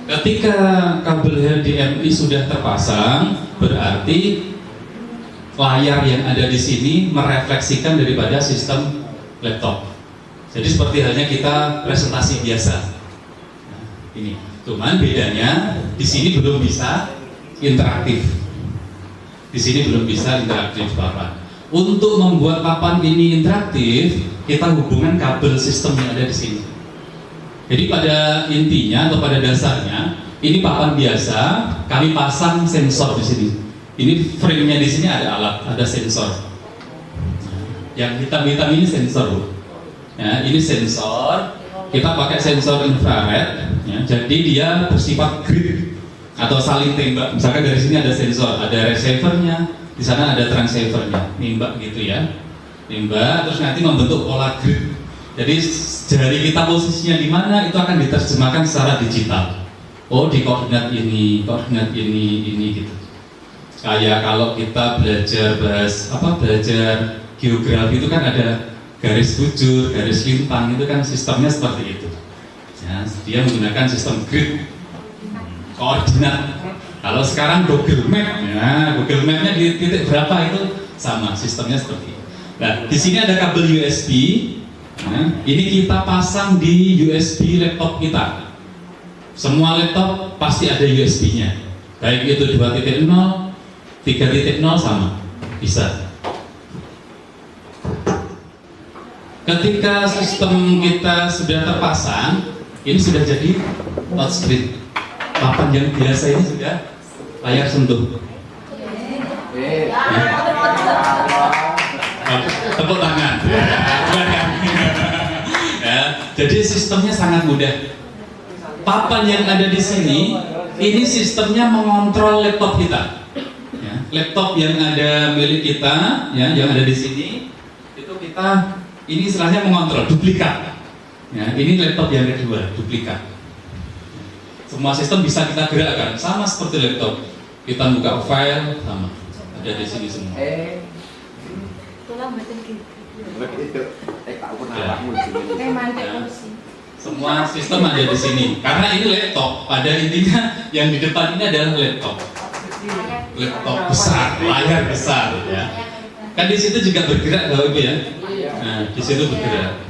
Ketika kabel HDMI sudah terpasang, berarti layar yang ada di sini merefleksikan daripada sistem laptop. Jadi seperti halnya kita presentasi biasa. Nah, ini, cuman bedanya di sini belum bisa interaktif. Di sini belum bisa interaktif papan. Untuk membuat papan ini interaktif, kita hubungkan kabel sistem yang ada di sini. Jadi pada intinya atau pada dasarnya, ini papan biasa, kami pasang sensor di sini. Ini frame-nya di sini ada alat, ada sensor. Yang hitam-hitam ini sensor, Bu. Ya, ini sensor. Kita pakai sensor infrared. Ya, jadi dia bersifat grid atau saling tembak. Misalkan dari sini ada sensor, ada receiver-nya, di sana ada transceiver-nya, nimbak gitu ya. Nimbak, terus nanti membentuk pola grid. Jadi jari kita posisinya di mana itu akan diterjemahkan secara digital. Oh, di koordinat ini gitu. Kayak kalau kita belajar belajar geografi itu kan ada garis bujur, garis lintang, itu kan sistemnya seperti itu. Ya, dia menggunakan sistem grid koordinat. Kalau sekarang Google Map, ya Google Map-nya di titik berapa itu sama, sistemnya seperti itu. Nah, di sini ada kabel USB. Nah, ini kita pasang di USB laptop kita. Semua laptop pasti ada USB-nya. Baik itu 2.0, 3.0 sama, bisa. Ketika sistem kita sudah terpasang, ini sudah jadi touchscreen. Papan yang biasa ini sudah layar sentuh. Tepuk tangan. Ya, jadi sistemnya sangat mudah. Papan yang ada di sini, ini sistemnya mengontrol laptop kita. Ya, laptop yang ada milik kita, ya, yang ada di sini, itu kita ini istilahnya mengontrol duplikat. Ya, ini laptop yang kedua, duplikat. Semua sistem bisa kita gerakkan, sama seperti laptop. Kita buka file, sama ada di sini semua. Semua sistem ada di sini. Karena ini laptop, pada intinya yang di depan ini adalah laptop. Laptop besar, layar besar, ya. Kan di situ juga bergerak, Bapak Ibu ya. Nah, di situ bergerak.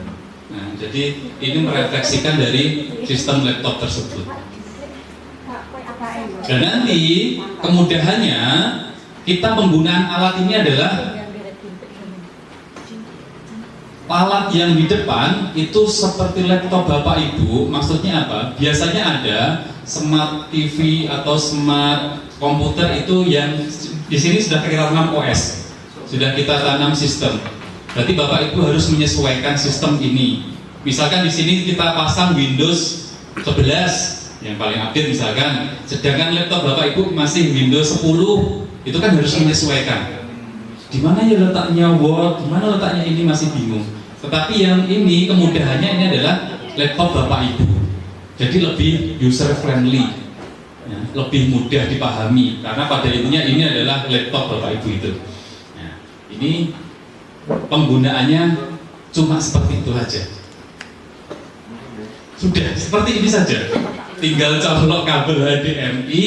Nah, jadi ini merefleksikan dari sistem laptop tersebut. Dan nanti kemudahannya kita penggunaan alat ini adalah alat yang di depan itu seperti laptop Bapak Ibu. Maksudnya apa? Biasanya ada smart TV atau smart komputer itu yang di sini sudah kita tanam OS, sudah kita tanam sistem. Berarti Bapak Ibu harus menyesuaikan sistem ini. Misalkan di sini kita pasang Windows 11 yang paling update misalkan, sedangkan laptop Bapak Ibu masih Windows 10, itu kan harus menyesuaikan. Di mana ya letaknya Word, di mana letaknya ini masih bingung. Tetapi yang ini kemudahannya ini adalah laptop Bapak Ibu. Jadi lebih user friendly, ya, lebih mudah dipahami karena pada intinya ini adalah laptop Bapak Ibu itu. Nah, ini penggunaannya cuma seperti itu aja. Sudah seperti ini saja. Tinggal colok kabel HDMI,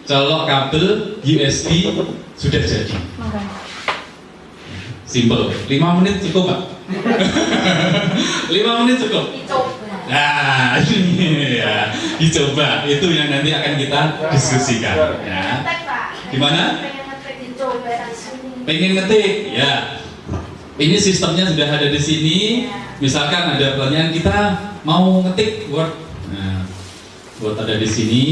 colok kabel USB, sudah jadi. Simple. 5 menit cukup, Pak? 5 menit cukup? Nah, ini ya, dicoba. Itu yang nanti akan kita diskusikan. Ya. Gimana? Pengen ngetik? Ya. Ini sistemnya sudah ada di sini. Misalkan ada pertanyaan, kita mau ngetik Word. Nah, Word ada di sini.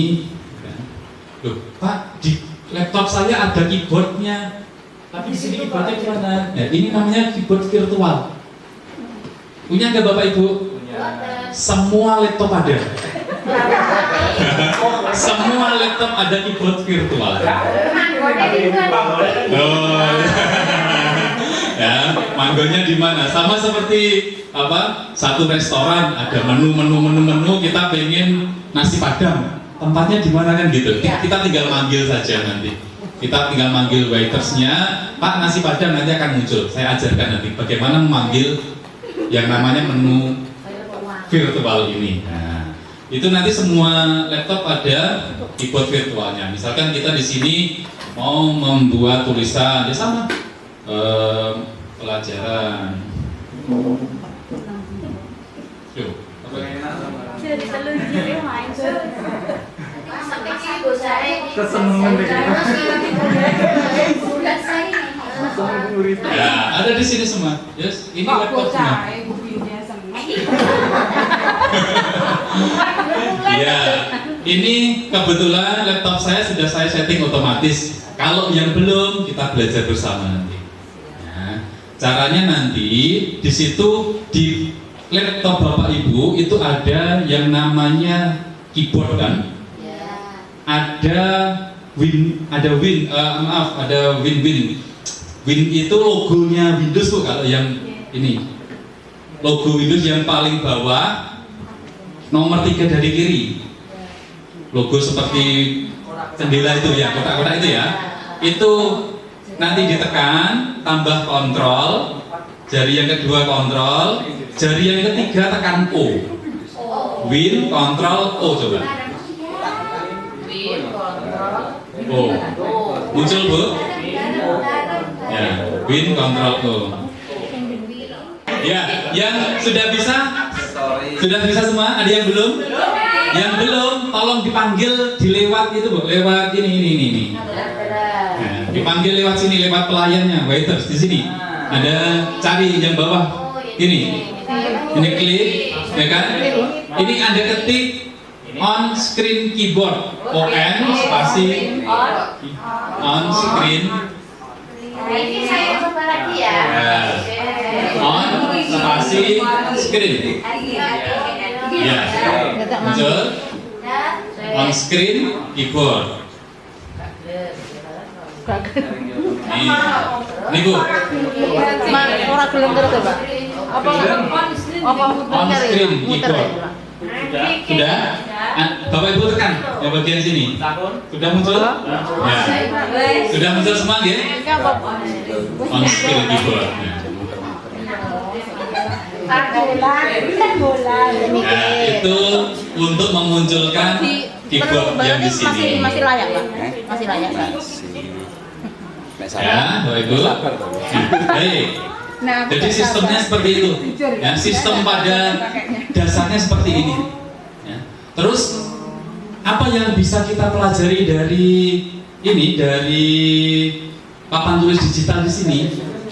Loh, Pak, di laptop saya ada keyboardnya, tapi di sini keyboardnya gimana? Nah, ini namanya keyboard virtual. Punya nggak Bapak Ibu? Punya. Semua laptop ada. Semua laptop ada keyboard virtual. Oh, ya, manggonya di mana? Sama seperti apa? Satu restoran ada menu kita pengen nasi padang. Tempatnya di mana kan gitu. Kita tinggal manggil saja nanti. Kita tinggal manggil waitersnya, Pak nasi padang nanti akan muncul. Saya ajarkan nanti bagaimana memanggil yang namanya menu virtual ini. Nah, Itu nanti semua laptop ada keyboard virtualnya. Misalkan kita di sini mau membuat tulisan, ya sama pelajaran. Yuk, apa? Ya, ada di sini semua. Yes, ini laptopnya. Ya, ini kebetulan laptop saya sudah saya setting otomatis. Kalau yang belum, kita belajar bersama nanti. Nah, caranya nanti di situ di laptop Bapak Ibu itu ada yang namanya keyboard kan? Ada Win. Win itu logonya Windows tuh kalau yang ini. Logo Windows yang paling bawah nomor 3 dari kiri. Logo seperti jendela itu ya, kotak-kotak itu ya. Itu nanti ditekan, tambah kontrol, jari yang kedua kontrol, jari yang ketiga tekan O. Win, kontrol, O coba. O. Muncul Bu? Ya, Win, kontrol, O. Ya, yang sudah bisa? Sudah bisa semua? Ada yang belum? Yang belum, tolong dipanggil dilewat itu Bu, lewat ini. Nah, dipanggil lewat sini, lewat pelayannya, waiters di sini. Ada cari yang bawah. Ini klik, ya kan? Ini ada ketik on screen keyboard, ON spasi on screen. Ini saya coba lagi ya. On spasi screen. Ya, muncul on screen keyboard. Ini Bu. Orang belum terus Pak. Apa On screen keyboard. Sudah? Bapak Ibu tekan yang bagian sini. Sudah muncul? Ya. Sudah muncul semua ya? On screen keyboard. Nah, itu untuk memunculkan keyboard yang di sini. Masih layak Pak. Masih layak Pak. Ya, Bapak Ibu. Baik. Jadi sistemnya seperti itu. Ya, sistem pada dasarnya seperti ini. Ya. Terus apa yang bisa kita pelajari dari ini, dari papan tulis digital di sini?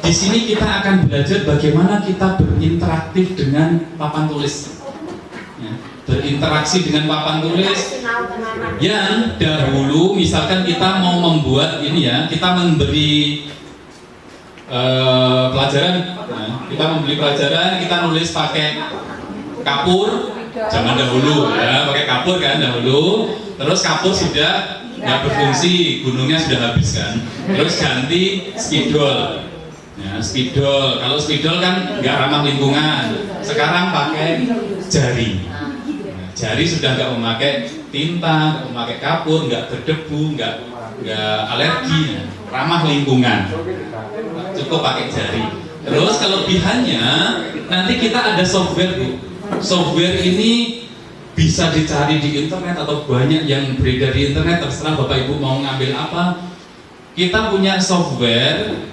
Di sini kita akan belajar bagaimana kita berinteraktif dengan papan tulis. Ya, berinteraksi dengan papan tulis yang dahulu misalkan kita mau membuat ini ya, kita memberi pelajaran, nah, kita membeli pelajaran, kita nulis pakai kapur zaman dahulu ya, pakai kapur kan dahulu, terus kapur sudah nggak berfungsi, gunungnya sudah habis kan, terus ganti spidol. Ya, spidol, kalau spidol kan nggak ramah lingkungan, sekarang pakai jari. Nah, jari sudah nggak memakai tinta, nggak memakai kapur, nggak berdebu, nggak alergi, ramah lingkungan. Cukup pakai jari. Terus kelebihannya nanti kita ada software Bu. Software ini bisa dicari di internet atau banyak yang beredar di internet, terserah Bapak Ibu mau ngambil apa. Kita punya software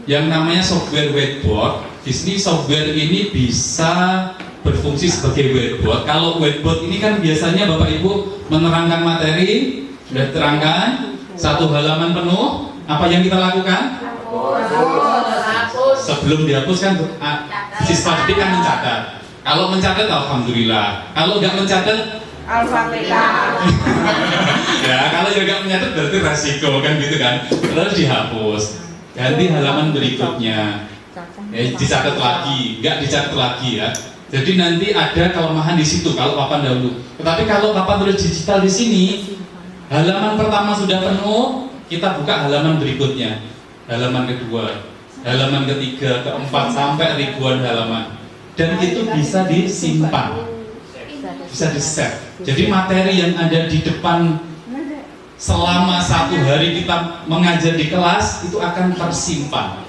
yang namanya software whiteboard. Di sini software ini bisa berfungsi sebagai whiteboard. Kalau whiteboard ini kan biasanya Bapak Ibu menerangkan materi, sudah terangkan satu halaman penuh, apa yang kita lakukan? Sebelum dihapus kan siswa didik kan mencatat. Kalau mencatat alhamdulillah. Kalau nggak mencatat Alhamdulillah. ya kalau nggak mencatat berarti resiko kan gitu kan. Terus dihapus. Ganti halaman berikutnya. Dicatat lagi, nggak dicatat lagi ya. Jadi nanti ada kelemahan di situ kalau papan dahulu. Tetapi kalau papan tulis digital di sini, halaman pertama sudah penuh, kita buka halaman berikutnya. Halaman kedua, halaman ketiga, keempat, sampai ribuan halaman. Dan itu bisa disimpan, bisa di-save. Jadi materi yang ada di depan selama satu hari kita mengajar di kelas itu akan tersimpan.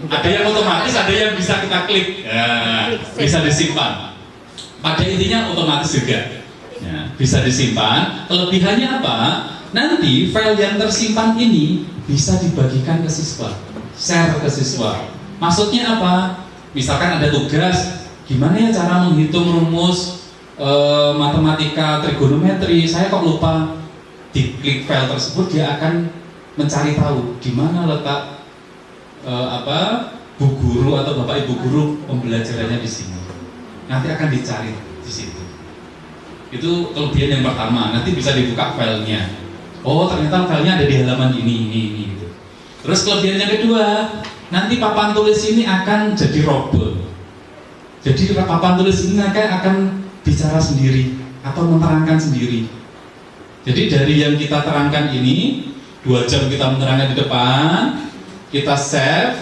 Ada yang otomatis, ada yang bisa kita klik, ya, bisa disimpan. Pada intinya otomatis juga ya, bisa disimpan. Kelebihannya apa? Nanti file yang tersimpan ini bisa dibagikan ke siswa, share ke siswa. Maksudnya apa? Misalkan ada tugas, gimana ya cara menghitung rumus matematika trigonometri, saya kok lupa. Diklik file tersebut dia akan mencari tahu di mana letak bu guru atau bapak ibu guru pembelajarannya di sini. Nanti akan dicari di situ. Itu kelebihan yang pertama. Nanti bisa dibuka filenya. Oh ternyata filenya ada di halaman ini gitu. Terus kelebihan yang kedua, nanti papan tulis ini akan jadi robot. Jadi papan tulis ini akan bicara sendiri atau menerangkan sendiri. Jadi dari yang kita terangkan ini 2 jam kita menerangkan di depan, kita save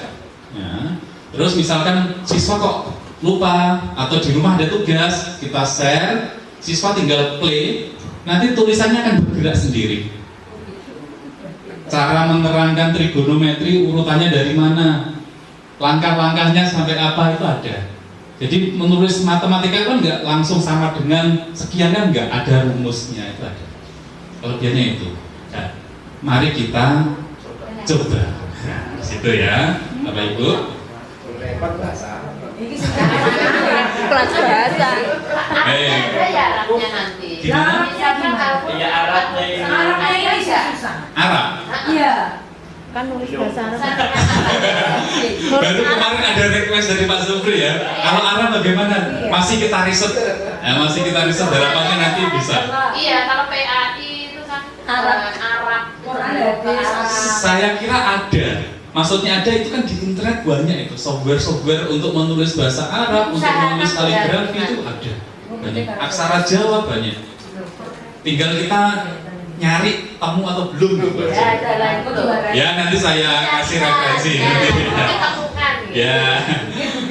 ya. Terus misalkan siswa kok lupa atau di rumah ada tugas, kita share, siswa tinggal play, nanti tulisannya akan bergerak sendiri. Cara menerangkan trigonometri urutannya dari mana, langkah-langkahnya sampai apa itu ada. Jadi menulis matematika kan nggak langsung sama dengan sekian, kan nggak ada rumusnya, itu ada. Kelebihannya itu. Nah, mari kita coba. Nah, di situ ya, Bapak Ibu. Kelas bahasa. Ada ya Arabnya nanti. Gimana? Iya, Arabnya ini. Arabnya bisa. Arab. Iya. Kan nulis bahasa Arab. Baru kemarin ada request dari Pak Zufri ya. Kalau Arab bagaimana? Masih kita riset. Ya, masih kita riset. Harapannya nanti bisa. Iya, kalau PAI itu kan Arab. Saya kira ada. Maksudnya ada itu kan di internet banyak itu software untuk menulis bahasa Arab, untuk menulis kaligrafi itu ada. Banyak. Aksara Jawa banyak. Tinggal kita nyari temu atau belum gitu aja. Ya nanti saya kasih referensi. Ya,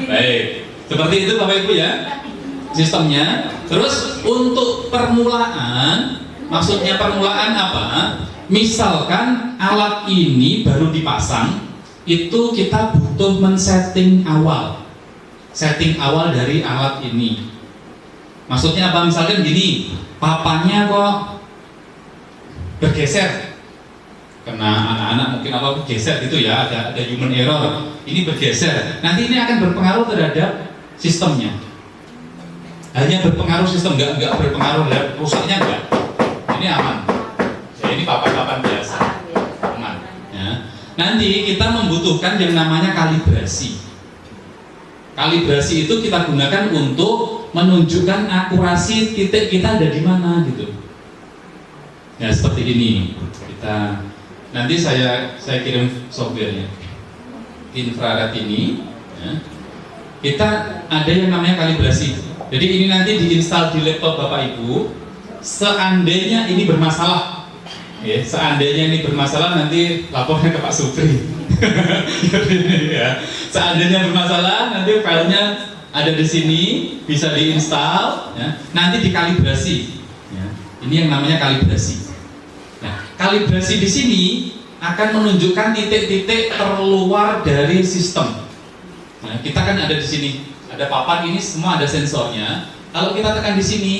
baik. Seperti itu Bapak Ibu ya sistemnya. Terus untuk permulaan, maksudnya permulaan apa? Misalkan alat ini baru dipasang, itu kita butuh men-setting awal. Setting awal dari alat ini. Maksudnya apa? Misalkan gini, papannya kok bergeser, karena anak-anak mungkin apa bergeser gitu ya, ada human error. Ini bergeser, nanti ini akan berpengaruh terhadap sistemnya. Hanya berpengaruh sistem, nggak berpengaruh terhadap rusaknya enggak. Ini aman. Ya, ini papan-papan biasa, aman. Ya. Nanti kita membutuhkan yang namanya kalibrasi. Kalibrasi itu kita gunakan untuk menunjukkan akurasi titik kita ada di mana gitu. Ya seperti ini. Kita nanti saya kirim softwarenya. Infrared ini. Ya. Kita ada yang namanya kalibrasi. Jadi ini nanti diinstal di laptop Bapak Ibu. Seandainya ini bermasalah, ya, seandainya ini bermasalah nanti lapornya ke Pak Supri. Ya. Seandainya bermasalah nanti filenya ada di sini, bisa diinstal, ya. Nanti dikalibrasi. Ya. Ini yang namanya kalibrasi. Nah, kalibrasi di sini akan menunjukkan titik-titik terluar dari sistem. Nah, kita kan ada di sini, ada papan ini semua ada sensornya. Kalau kita tekan di sini,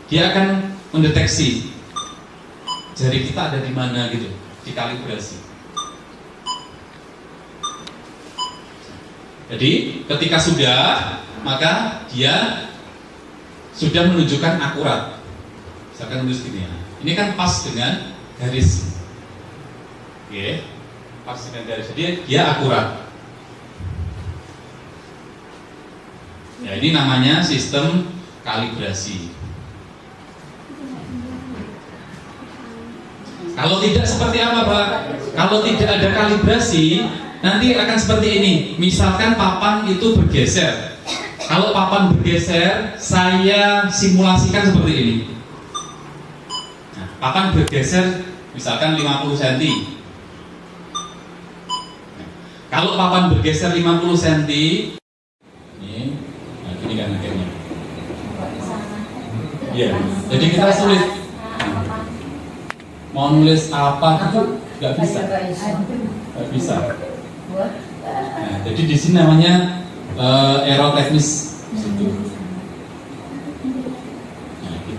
dia akan mendeteksi jari kita ada di mana gitu, dikalibrasi. Jadi ketika sudah, maka dia sudah menunjukkan akurat. Misalkan tulis gini ya, ini kan pas dengan garis, oke, pas dengan garis, jadi dia akurat. Ya ini namanya sistem kalibrasi. Kalau tidak seperti apa Pak? Kalau tidak ada kalibrasi, nanti akan seperti ini. Misalkan papan itu bergeser. Kalau papan bergeser, saya simulasikan seperti ini. Nah, papan bergeser misalkan 50 cm. Kalau papan bergeser 50 cm, ini kan akhirnya. Iya, jadi kita sulit. Mau nulis apa itu nggak bisa, nggak bisa. Nah, jadi di sini namanya error teknis.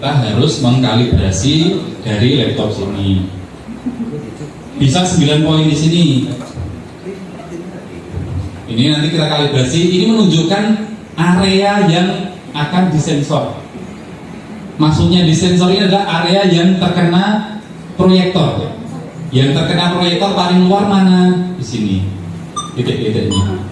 kita harus mengkalibrasi dari laptop sini. Bisa 9 poin di sini. Ini nanti kita kalibrasi. Ini menunjukkan area yang akan disensor. Maksudnya disensor ini adalah area yang terkena proyektor. Yang terkena proyektor paling luar mana? Di sini. Titik-titiknya.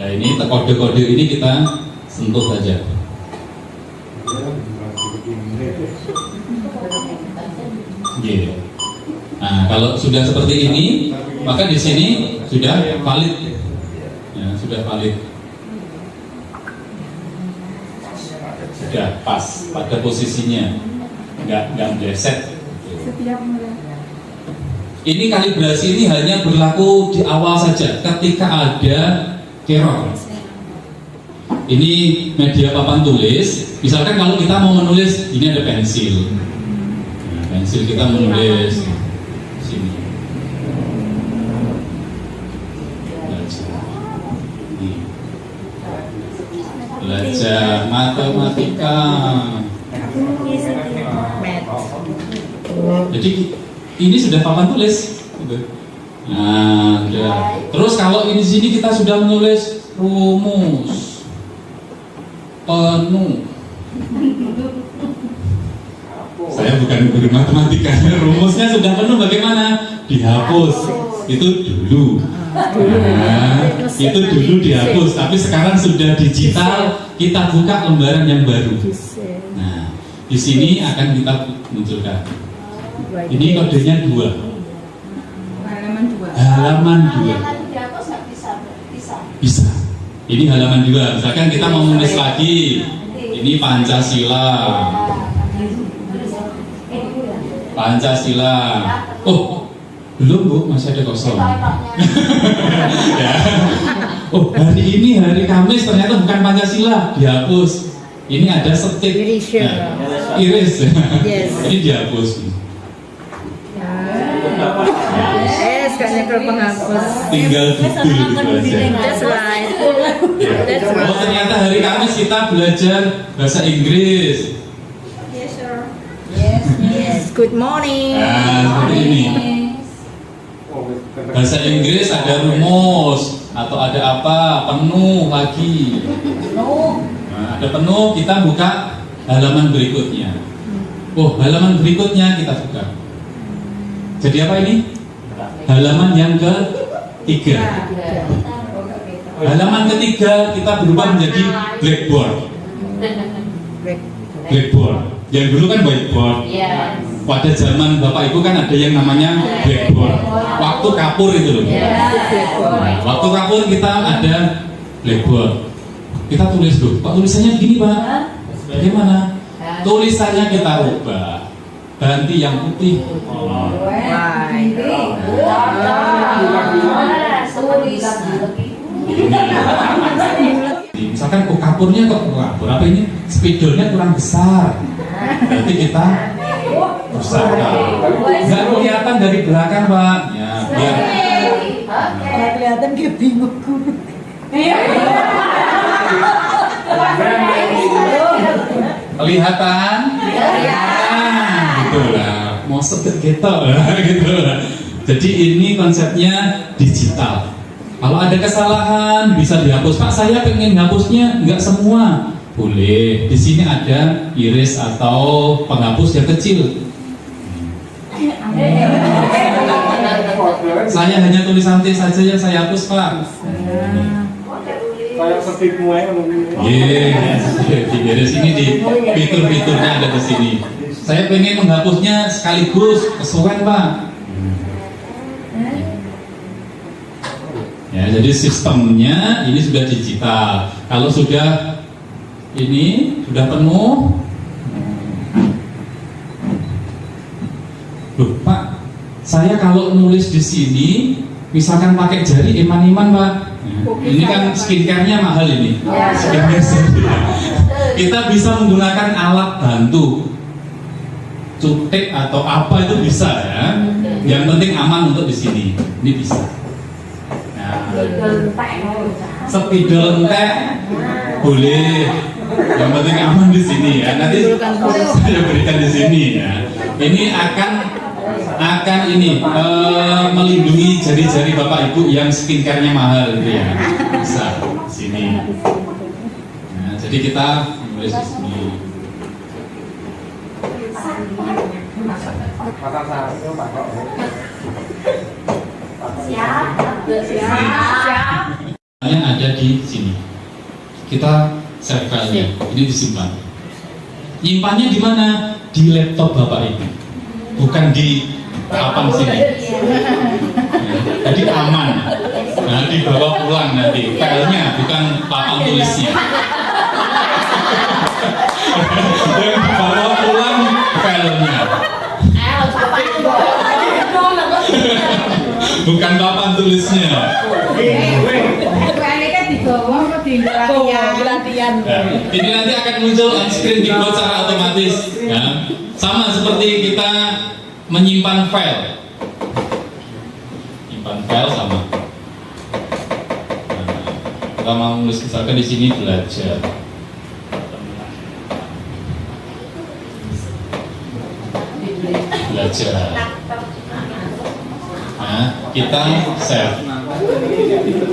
Ya ini kode-kode ini kita sentuh saja. Gitu. Nah, kalau sudah seperti ini, maka di sini sudah valid. Ya, sudah valid. Sudah pas pada posisinya, nggak meleset. Ini kalibrasi ini hanya berlaku di awal saja, ketika ada error. Ini media papan tulis. Misalkan kalau kita mau menulis, ini ada pensil. Nah, pensil kita menulis sini. Belajar matematika. Jadi ini sudah papan tulis. Nah, udah. Terus kalau ini sini kita sudah menulis rumus penuh. Saya bukan guru matematika. Rumusnya sudah penuh, bagaimana? Dihapus. Itu dulu. Nah, itu dulu dihapus. Tapi sekarang sudah digital. Kita buka lembaran yang baru. Nah, di sini akan kita munculkan. Ini kodenya 2. Halaman 2. Bisa. Ini halaman 2. Misalkan kita mau menulis lagi. Ini Pancasila. Pancasila. Oh, belum Bu, masih ada kosong. Ya. Oh, hari ini hari Kamis ternyata bukan Pancasila, dihapus. Ini ada setik. Nah, iris. Yes. Ini dihapus. Kayaknya ke penghapus. Tinggal dudul gitu aja. That's right. That's Oh, right. ternyata hari Kamis kita belajar bahasa Inggris. Yes. Good morning. Nah, seperti ini. Bahasa Inggris ada rumus atau ada apa, penuh lagi. Nah, ada penuh, kita buka halaman berikutnya. Oh, halaman berikutnya kita buka. Jadi apa ini? Halaman yang ketiga. Halaman ketiga kita berubah menjadi blackboard. Blackboard. Yang dulu kan whiteboard. Pada zaman Bapak Ibu kan ada yang namanya blackboard. Waktu kapur itu loh. Nah, waktu kapur kita ada blackboard. Kita tulis dulu. Pak tulisannya gini Pak. Bagaimana? Tulisannya kita ubah. Ganti yang putih. Misalkan kok kapurnya kok kapur apa ini? Spidolnya kurang besar. Berarti kita besarkan. Nggak kelihatan dari belakang Pak. Ya, biar Kelihatan dia bingung. kelihatan. Gitu lah. Mau sebut gitu lah. Jadi ini konsepnya digital. Kalau ada kesalahan bisa dihapus. Pak, saya pengen hapusnya nggak semua. Boleh. Di sini ada iris atau penghapus yang kecil. Saya hanya tulisan T saja yang saya hapus, Pak. Kayak setipmu ya mungkin. Di iris ini di fitur-fiturnya ada di sini. Saya pengen menghapusnya sekaligus kesuwen, Pak. Ya, jadi sistemnya ini sudah digital. Kalau sudah ini sudah penuh, loh Pak, saya kalau nulis di sini, misalkan pakai jari iman-iman Pak, ini kan skincare-nya mahal ini. Skincare sendiri. Kita bisa menggunakan alat bantu, cutik atau apa itu bisa ya. Yang penting aman untuk di sini. Ini bisa. Nah, Spidol entek boleh. Yang penting aman di sini ya. Nanti saya berikan di sini ya. Ini akan melindungi jari-jari Bapak Ibu yang skincare-nya mahal gitu ya. Bisa di sini. Nah, jadi kita menulis di sini. Yang ada di sini. Kita save filenya. Ini disimpan. Nyimpannya di mana? Di laptop Bapak Ibu. Bukan di papan sini. Ya, jadi aman. Nah, dibawa pulang nanti. Filenya bukan papan tulisnya. Yang dibawa pulang filenya. Bukan papan tulisnya. Nah, ini nanti akan muncul on screen dibuat secara otomatis. Ya. Sama seperti kita menyimpan file. Menyimpan file sama. Nah, kita mau nulis misalkan di sini belajar. Nah, kita save.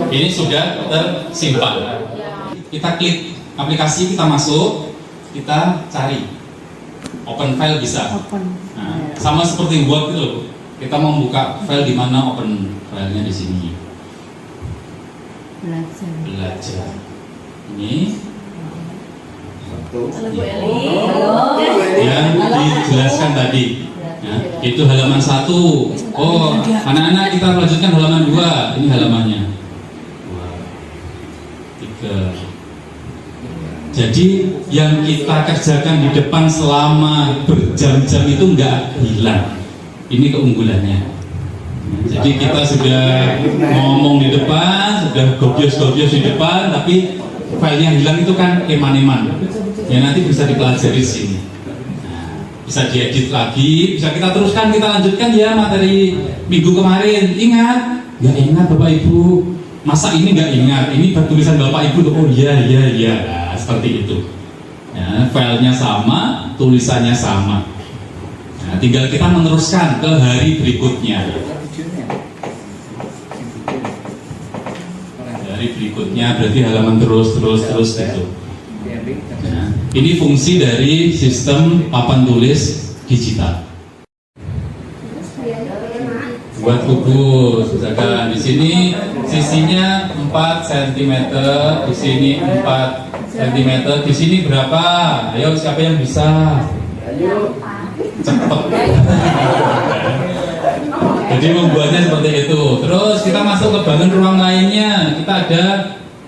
Ini sudah tersimpan. Kita klik aplikasi, kita masuk, kita cari. Open file bisa. Nah, sama seperti Word itu loh. Kita mau buka file di mana, open filenya di sini. Belajar. Ini yang dijelaskan tadi. Ya, itu halaman 1. Oh, anak-anak kita lanjutkan halaman 2. Ini halamannya. 2, 3. Jadi yang kita kerjakan di depan selama berjam-jam itu nggak hilang. Ini keunggulannya. Jadi kita sudah ngomong di depan, sudah gobios-gobios di depan, tapi filenya hilang itu kan eman-eman. Ya nanti bisa dipelajari di sini. Nah, bisa diedit lagi, bisa kita teruskan, kita lanjutkan ya materi minggu kemarin. Ingat? Nggak ingat Bapak Ibu. Masa ini nggak ingat? Ini tulisan Bapak Ibu. Oh iya. Nah, seperti itu. Ya, filenya sama, tulisannya sama. Nah, tinggal kita meneruskan ke hari berikutnya. Hari berikutnya berarti halaman terus gitu. Nah, ini fungsi dari sistem papan tulis digital. Buat kubus, misalkan di sini sisinya 4 cm, di sini 4 cm, di sini berapa? Ayo siapa yang bisa? Cepet. Jadi membuatnya seperti itu. Terus kita masuk ke bagian ruang lainnya. Kita ada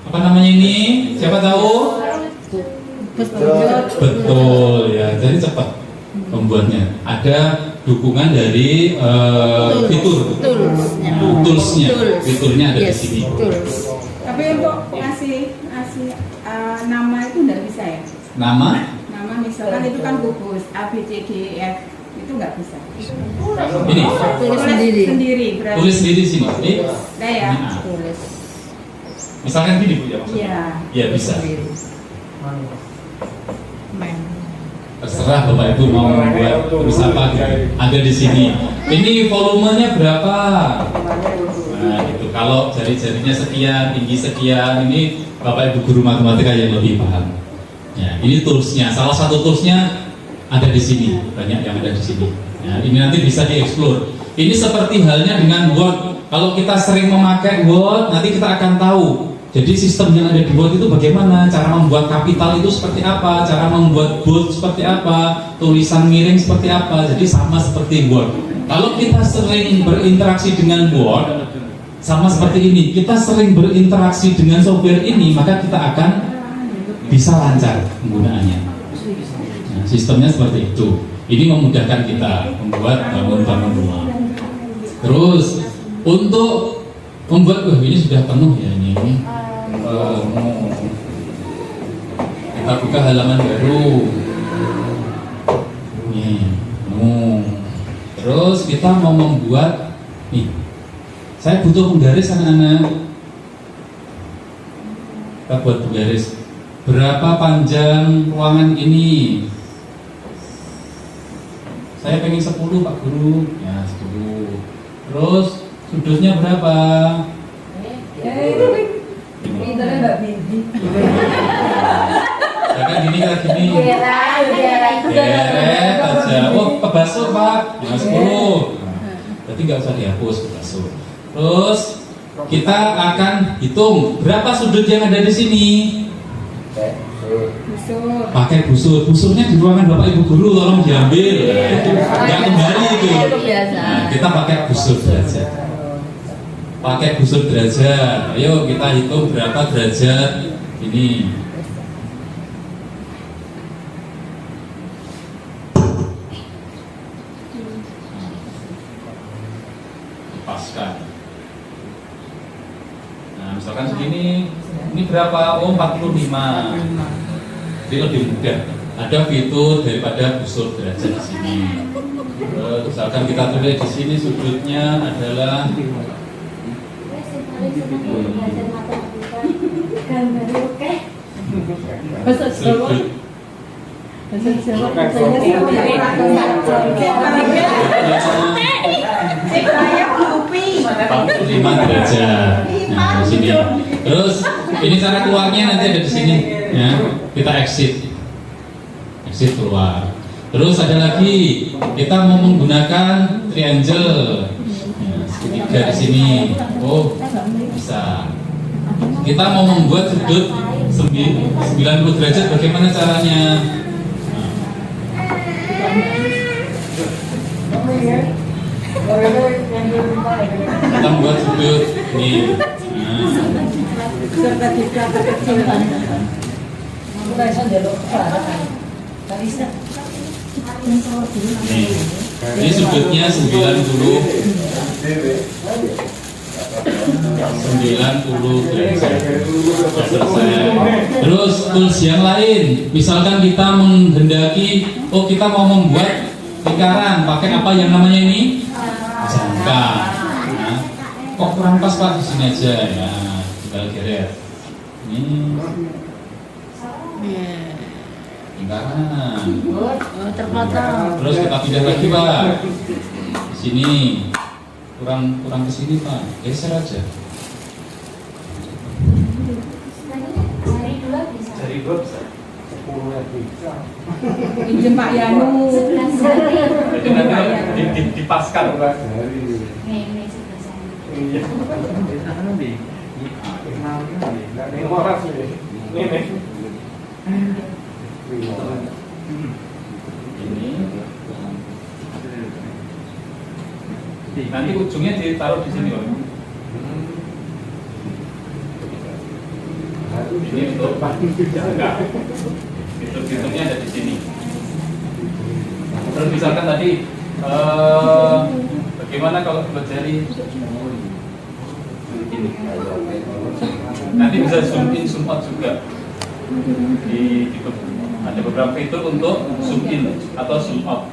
apa namanya ini? Siapa tahu? Betul ya. Jadi cepat membuatnya. Ada dukungan dari fitur. Toolsnya. Fiturnya ada di sini. Tapi untuk ngasih nama itu nggak bisa ya? Nama Misalkan itu kan gugus A B C D E F itu nggak bisa. ini Tulis sendiri berarti. tulis sendiri sini. Ini, Nah ya. ini A. Misalkan gini Bu ya maksudnya. Iya. Ya bisa. Terserah Bapak Ibu mau membuat tulis apa gitu. Ada di sini. Ini volumenya berapa? Nah gitu. Kalau jari-jarinya sekian, tinggi sekian, ini Bapak Ibu guru matematika yang lebih paham. Ya, ini toolsnya. Salah satu toolsnya ada di sini. Banyak yang ada di sini. Ya, ini nanti bisa dieksplor. Ini seperti halnya dengan Word. Kalau kita sering memakai Word, nanti kita akan tahu. Jadi sistem yang ada di Word itu bagaimana? Cara membuat kapital itu seperti apa? Cara membuat bold seperti apa? Tulisan miring seperti apa? Jadi sama seperti Word. Kalau kita sering berinteraksi dengan Word, sama seperti ini. Kita sering berinteraksi dengan software ini, maka kita akan bisa lancar penggunaannya. Nah, sistemnya seperti itu. Ini memudahkan kita membuat bangun-bangun rumah. Terus untuk membuat ini sudah penuh ya ini. Kita buka halaman baru. Nih, terus kita mau membuat nih. Saya butuh penggaris anak-anak. Kita buat garis. Berapa panjang ruangan ini? Saya pengen 10 Pak Guru. Ya 10. Terus sudutnya berapa? Ya kan gini kan gini. Deret aja. Oh kebasuh Pak. Ya 10. Berarti nggak usah dihapus kebasuh. Terus kita akan hitung berapa sudut yang ada di sini. busur. Pakai busur. Busurnya di ruangan Bapak Ibu Guru tolong diambil. Nggak kembali itu. Nah, kita pakai busur derajat. Pakai busur derajat. Ayo kita hitung berapa derajat ini. Lepaskan. Nah, misalkan segini, ini berapa? Oh, 45. Jadi lebih mudah. Ada fitur daripada busur derajat di sini. Misalkan kita tulis di sini sudutnya adalah sudut 45 derajat. Nah, di sini. Terus ini cara keluarnya nanti ada di sini, ya. Kita exit keluar. Terus ada lagi, kita mau menggunakan triangle, ya, segitiga di sini. Oh, bisa. Kita mau membuat sudut 90 derajat. Bagaimana caranya? Kita membuat sudut nih. Ini sudutnya 90 derajat. Sudah selesai. Terus tools yang lain, misalkan kita menghendaki, oh kita mau membuat lingkaran, pakai apa yang namanya ini? Jangka. Nah, kok kurang pas Pak di sini aja ya, tinggal geret. Ini lingkaran. Terpotong. Terus kita pindah lagi Pak. Di sini kurang ke sini Pak, geser aja. Cari dua bisa. 10 lagi. Pinjem Pak Yanu. Jadi nanti dipaskan Pak. Iya. Ini moras ini. Ini. Nanti ujungnya ditaruh di sini Pak. Ini untuk enggak. Fitur-fiturnya ada di sini. Terus misalkan tadi bagaimana kalau buat jari ini? Nanti bisa zoom in, zoom out juga. Ada beberapa fitur untuk zoom in atau zoom out.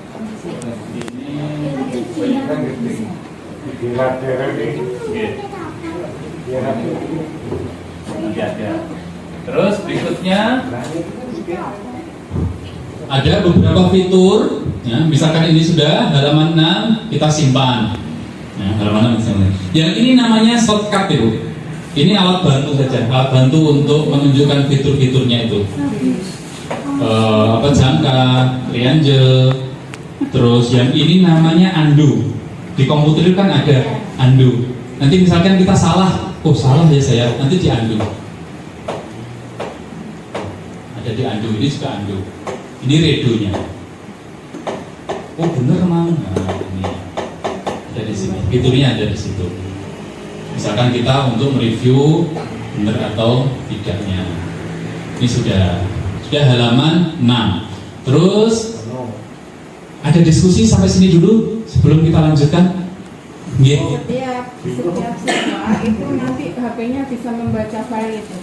Nanti ada. Terus berikutnya ada beberapa fitur, ya, misalkan ini sudah halaman 6 kita simpan. Nah, halaman 6 misalnya. Yang ini namanya shortcut itu. Ini alat bantu saja, alat bantu untuk menunjukkan fitur-fiturnya itu. Jangka, triangle. Terus yang ini namanya undo. Di komputer itu kan ada undo. Nanti misalkan kita salah, oh salah ya saya, nanti di undo. Ada di undo, ini juga undo. Ini redonya. Oh bener mang. Nah, ini ada di sini. Fiturnya ada di situ. Misalkan kita untuk mereview bener atau tidaknya. Ini sudah halaman 6. Terus ada diskusi sampai sini dulu sebelum kita lanjutkan. Yeah. Setiap siswa itu nanti HP-nya bisa membaca file itu.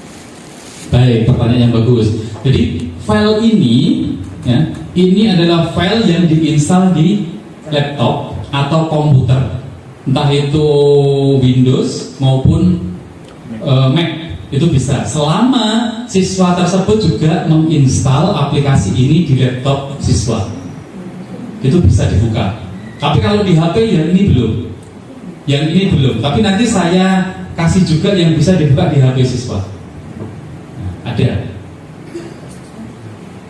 Baik, pertanyaan yang bagus. Jadi file ini, ya, ini adalah file yang diinstal di laptop atau komputer, entah itu Windows maupun Mac. Itu bisa selama siswa tersebut juga menginstal aplikasi ini di laptop siswa. Itu bisa dibuka. Tapi kalau di HP yang ini belum. Yang ini belum. Tapi nanti saya kasih juga yang bisa dibuka di HP siswa. Nah, ada.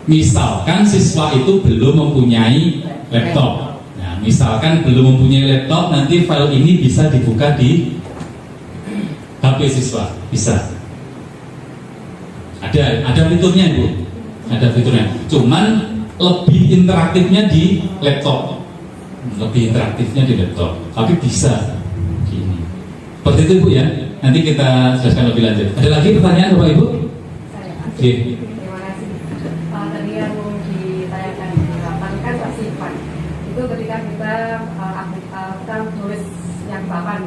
Misalkan siswa itu belum mempunyai laptop. Nah, misalkan belum mempunyai laptop, nanti file ini bisa dibuka di HP siswa. Bisa. Ada fiturnya, Bu. Ada fiturnya. Cuman lebih interaktifnya di laptop. Lebih interaktifnya di laptop. Tapi bisa gini. Seperti itu, Bu, ya. Nanti kita jelaskan lebih lanjut. Ada lagi pertanyaan, Bapak Ibu? Oke. Terima kasih. Tadi yang ditayangkan di harapan kan tersimpan. Itu ketika kita tulis yang papan.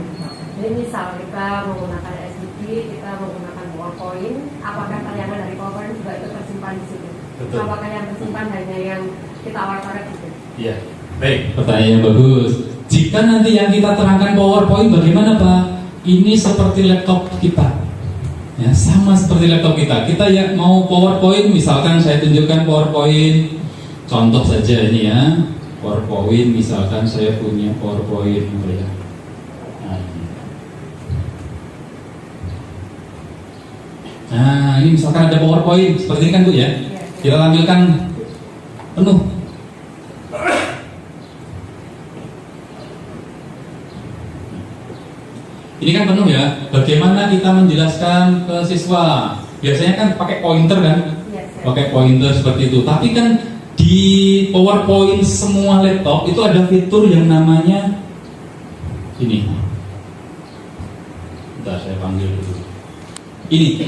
Jadi misal kita menggunakan SDK, kita menggunakan PowerPoint, apakah tayangan dari PowerPoint juga itu tersimpan di situ? Betul. Apakah yang tersimpan hanya yang kita awal-awal itu? Iya. Baik, pertanyaan bagus. Jika nanti yang kita terangkan PowerPoint, bagaimana Pak? Ini seperti laptop kita. Ya, sama seperti laptop kita. Kita ya mau PowerPoint, misalkan saya tunjukkan PowerPoint. Contoh saja ini ya. PowerPoint, misalkan saya punya PowerPoint ya. Nah, ini misalkan ada PowerPoint seperti ini kan Bu ya. Kita tampilkan penuh. Ini kan penuh ya. Bagaimana kita menjelaskan ke siswa? Biasanya kan pakai pointer kan? Pakai pointer seperti itu. Tapi kan di PowerPoint semua laptop itu ada fitur yang namanya ini. Bentar saya panggil dulu. Ini.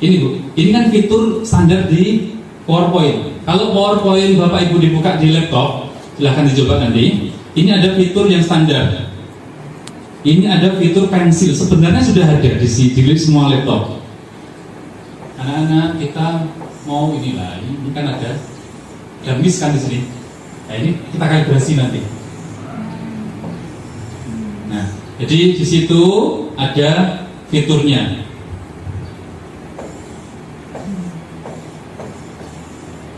Ini Bu, ini kan fitur standar di PowerPoint. Kalau PowerPoint Bapak Ibu dibuka di laptop, silahkan dicoba nanti. Ini ada fitur yang standar. Ini ada fitur pensil. Sebenarnya sudah ada di semua laptop. Anak-anak kita mau inilah, ini kan ada miss kan di sini. Nah ini kita kalibrasi nanti. Nah, jadi di situ ada fiturnya.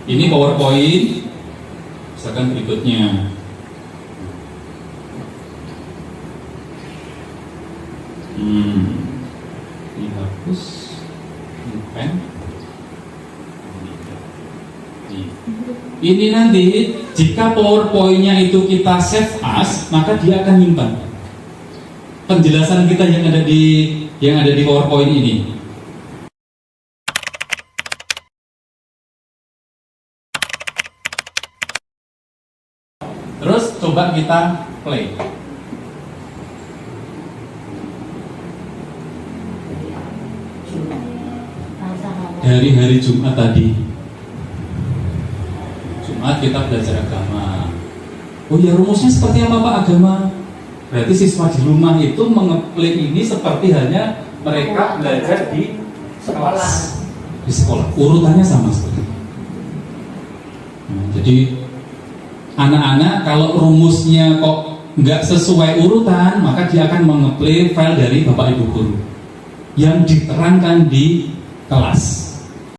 Ini PowerPoint, misalkan berikutnya. Ini hapus, ini pen. Ini nanti jika PowerPoint-nya itu kita save as, maka dia akan nyimpan penjelasan kita yang ada di PowerPoint ini. Terus coba kita play. Dari hari Jumat tadi. Jumat kita belajar agama. Oh ya, rumusnya seperti apa Pak agama? Berarti siswa di rumah itu mengeplik ini seperti halnya mereka belajar di kelas. Di sekolah. Urutannya sama seperti itu. Nah, jadi anak-anak kalau rumusnya kok nggak sesuai urutan, maka dia akan mengeplay file dari Bapak Ibu guru yang diterangkan di kelas.